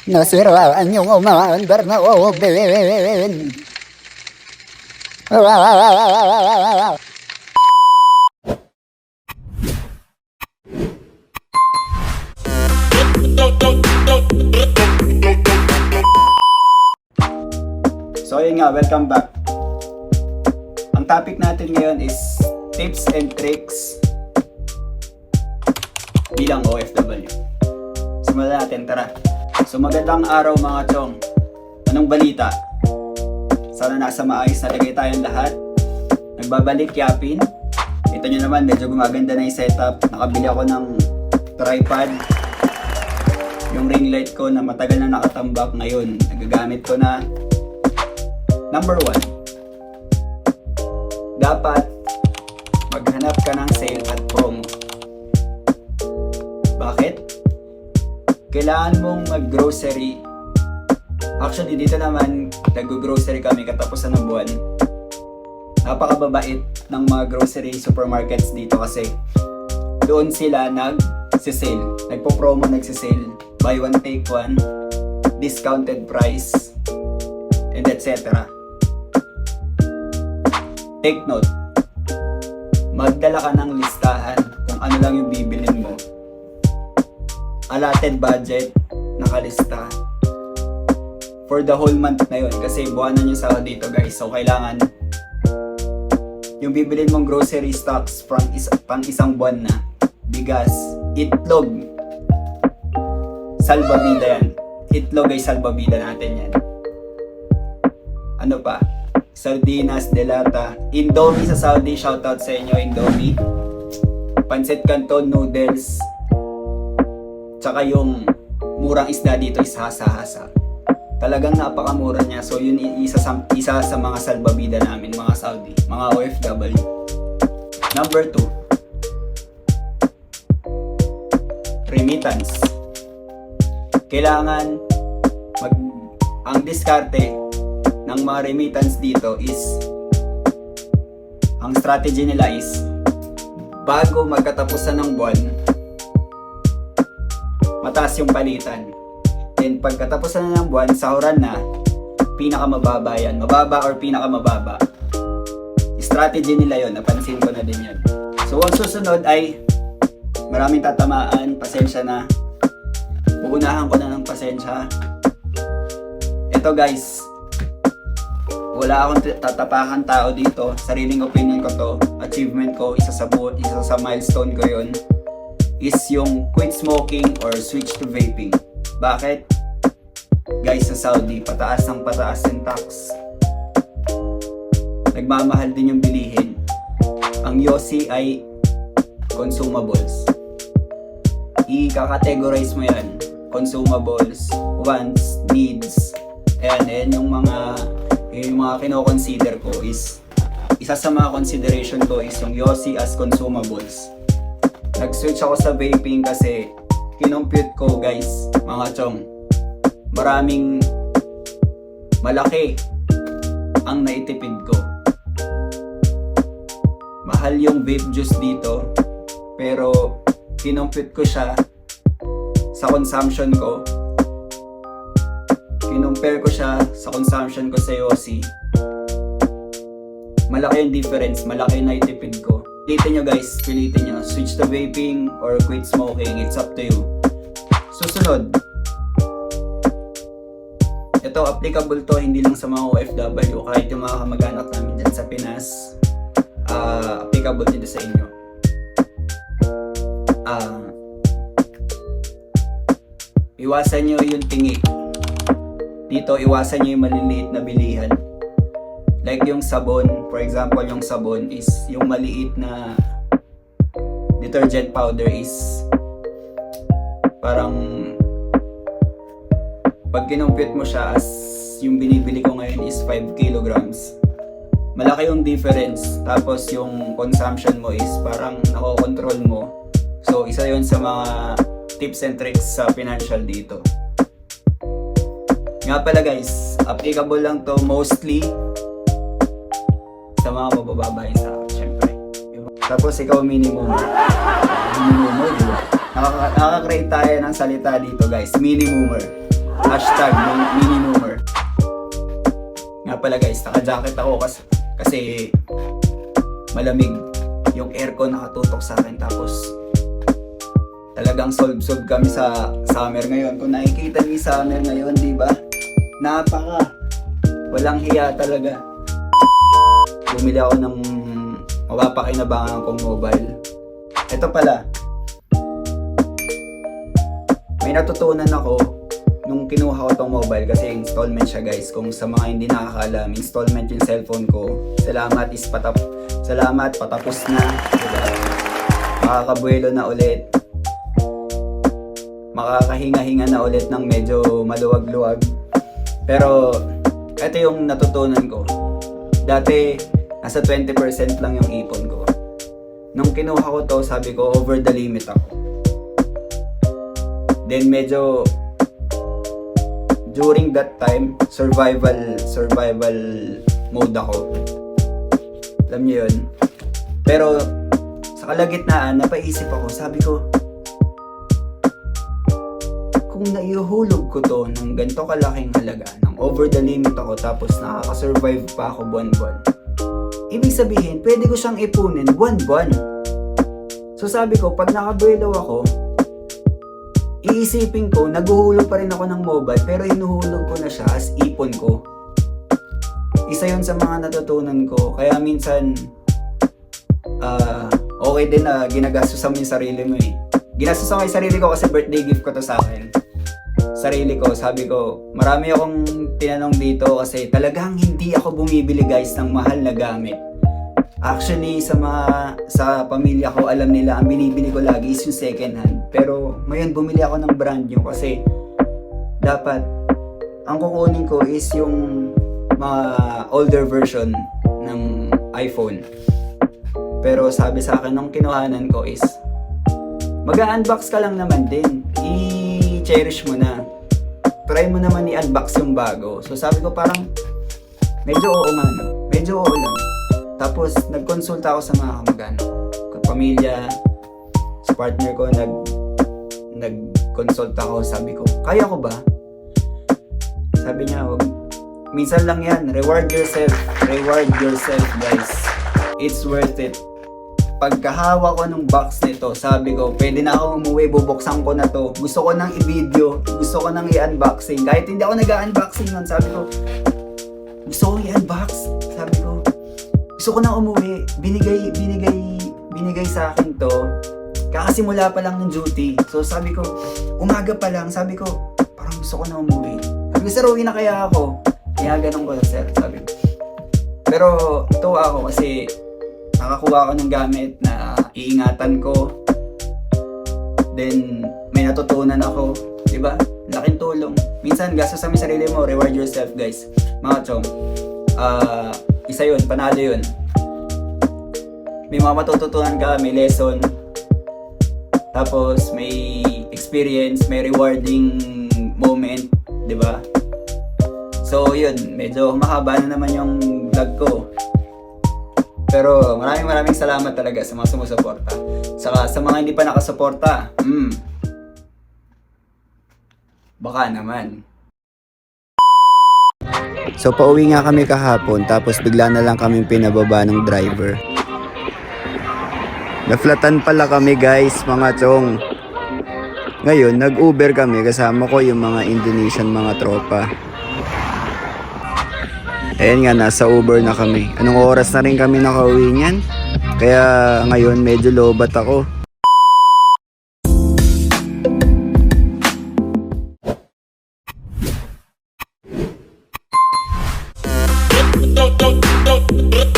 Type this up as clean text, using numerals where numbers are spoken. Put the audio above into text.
Nasiraan yung umaandar na ubin. So yun nga, welcome back. Ang topic natin ngayon is tips and tricks bilang OFW. Simulan natin, tara. So magandang araw mga chong. Anong balita? Sana nasa maayos na lagay tayong lahat. Nagbabalik yapin. Ito nyo naman, medyo gumaganda na yung setup. Nakabili ako ng tripod. Yung ring light ko na matagal na nakatambak ngayon, nagagamit ko na. Number 1, dapat maghanap ka ng sale at promo. Bakit? Kailangan mong mag-grocery. Actually, dito naman, nag-grocery kami katapusan ng buwan. Napakababait ng mga grocery supermarkets dito kasi doon sila nag-sale. Nagpo-promo, nag-sale. Buy one, take one. Discounted price. And etc. Take note, magdala ka ng listahan kung ano lang yung bibilin mo. Allotted budget, nakalista. For the whole month na yun, kasi buwanan yung sahod dito guys. So kailangan, yung bibilin mong grocery stocks pang isang buwan na. Bigas, itlog, salbabida yan. Itlog ay salbabida natin yan. Ano pa? Sardinas, delata, Indomie sa Saudi, shoutout sa inyo, Indomie. Pancit Canton, noodles. Tsaka yung murang isda dito is hasa-hasa. Talagang napakamura niya. So yun isa sa mga salbabida namin, mga Saudi, mga OFW. Number 2, remittance. Kailangan ang diskarte ng mga remittance dito is, ang strategy nila is, bago magkatapusan ng buwan, mataas yung palitan. Then pagkatapusan na ng buwan, sahuran na, pinakamababa yan. Mababa or pinakamababa. Strategy nila yon, napansin ko na din yan. So ang susunod ay, maraming tatamaan, pasensya na. Uunahan ko na ng pasensya. Ito guys, wala akong tatapakan tao dito. Sariling opinion ko to. Achievement ko, isa sa milestone ko yun, is yung quit smoking or switch to vaping. Bakit? Guys, sa Saudi, pataas ng pataas yung tax. Nagmamahal din yung bilihin. Ang Yossi ay consumables. I-categorize mo yan. Consumables, wants, needs. Ayan yung mga kino-consider ko is, isa sa mga consideration ko is yung Yossi as consumables. Nag-switch ako sa vaping kasi kinompute ko guys, mga chong, malaki ang naitipid ko. Mahal yung vape juice dito, pero kinompute ko siya sa consumption ko. Kinumpare ko siya sa consumption ko sa Yossi. Malaki yung difference, malaki yung naitipid ko. Pilitin nyo guys, pilitin nyo. Switch to vaping or quit smoking, it's up to you. Susunod. Ito, applicable to hindi lang sa mga OFW, kahit yung mga kamag-anak namin dyan sa Pinas. Applicable dito sa inyo. Iwasan nyo yung tingi. Dito, iwasan nyo yung maliliit na bilihan. Like yung sabon, for example, yung sabon is yung maliit na detergent powder is parang pag kinumpute mo siya as yung binibili ko ngayon is 5 kilograms. Malaki yung difference. Tapos yung consumption mo is parang nakokontrol mo. So, isa yun sa mga tips and tricks sa financial dito. Nga pala guys, applicable lang to mostly sa mga mabababae sa akin, syempre. Tapos ikaw minimum. Minimum, di ba? Nakaka-create tayo ng salita dito guys, minimumer. Hashtag mininumer. Nga pala guys, naka-jacket ako kasi malamig. Yung aircon nakatutok sa akin, tapos talagang solve kami sa summer ngayon. Kung nakikita niyo yung summer ngayon, di ba? Walang hiya talaga. Bumili ako ng mapapakinabangan kong mobile. Ito pala, may natutunan ako nung kinuha ko tong mobile kasi installment siya guys. Kung sa mga hindi nakakalam, installment yung cellphone ko. Salamat, patapos na. Diba? Makakabuelo na ulit. Makakahinga-hinga na ulit ng medyo maluwag-luwag. Pero ito yung natutunan ko. Dati nasa 20% lang yung ipon ko. Nung kinuha ko to, sabi ko over the limit ako. Then medyo during that time, survival mode ako. Alam niyo yun? Pero sa kalagitnaan, napaisip ako, sabi ko, kung naiuhulog ko to ng ganito kalaking halaga, ng over the limit ako, tapos nakaka-survive pa ako buwan-buwan, ibig sabihin, pwede ko siyang ipunin buwan-buwan. So sabi ko, pag nakabuelo ako, iisipin ko, naguhulog pa rin ako ng mobile, pero inuhulog ko na siya as ipon ko. Isa yun sa mga natutunan ko. Kaya minsan, okay din na ginagastusan mo yung sarili mo eh. Ginastos ako yung sarili ko kasi birthday gift ko to sa akin. Sarili ko, sabi ko, marami akong tinanong dito kasi talagang hindi ako bumibili guys ng mahal na gamit. Actually, sa pamilya ko, alam nila, ang binibili ko lagi is yung second hand. Pero ngayon bumili ako ng brand new kasi dapat ang kukunin ko is yung mga older version ng iPhone. Pero sabi sa akin nung kinuhanan ko is mag-unbox ka lang naman din. I-cherish mo na. Try mo naman i-unbox yung bago. So sabi ko parang medyo oo nga no. Medyo oo lang. Tapos nagkonsulta ako sa mga kamag-anak ko, pamilya, sa partner ko, nagkonsulta ako. Sabi ko, kaya ko ba? Sabi niya, wag. Minsan lang yan. Reward yourself guys. It's worth it. Pagkahawa ko ng box nito, sabi ko, pwede na ako umuwi, bubuksan ko na to. Gusto ko nang i-video, gusto ko nang i-unboxing. Kahit hindi ako nag-unboxing nun, sabi ko, gusto ko i-unbox. Sabi ko, gusto ko nang umuwi. Binigay sa akin to. Kakasimula pa lang ng duty. So sabi ko, umaga pa lang, sabi ko, parang gusto ko na umuwi. Sabi ko, sir, uwi na kaya ako? Kaya ganun ko, sir, sabi ko. Pero tuwa ako kasi nakakuha ko ng gamit na iingatan ko. Then, may natutunan ako. Diba? Laking tulong. Minsan, gastos sa sarili mo. Reward yourself, guys. Mga chong. Isa yun. Panalo yun. May mga matututunan ka. May lesson. Tapos, may experience. May rewarding moment. Diba? So, yun. Medyo mahaba na naman yung vlog ko. Pero maraming salamat talaga sa mga sumusuporta. Saka sa mga hindi pa nakasuporta, baka naman. So pauwi nga kami kahapon, tapos bigla na lang kami pinababa ng driver. Naflatan pala kami guys, mga chong. Ngayon, nag-Uber kami, kasama ko yung mga Indonesian mga tropa. Ayan nga, nasa Uber na kami. Anong oras na rin kami nakauwi niyan? Kaya ngayon medyo lobat ako. Don't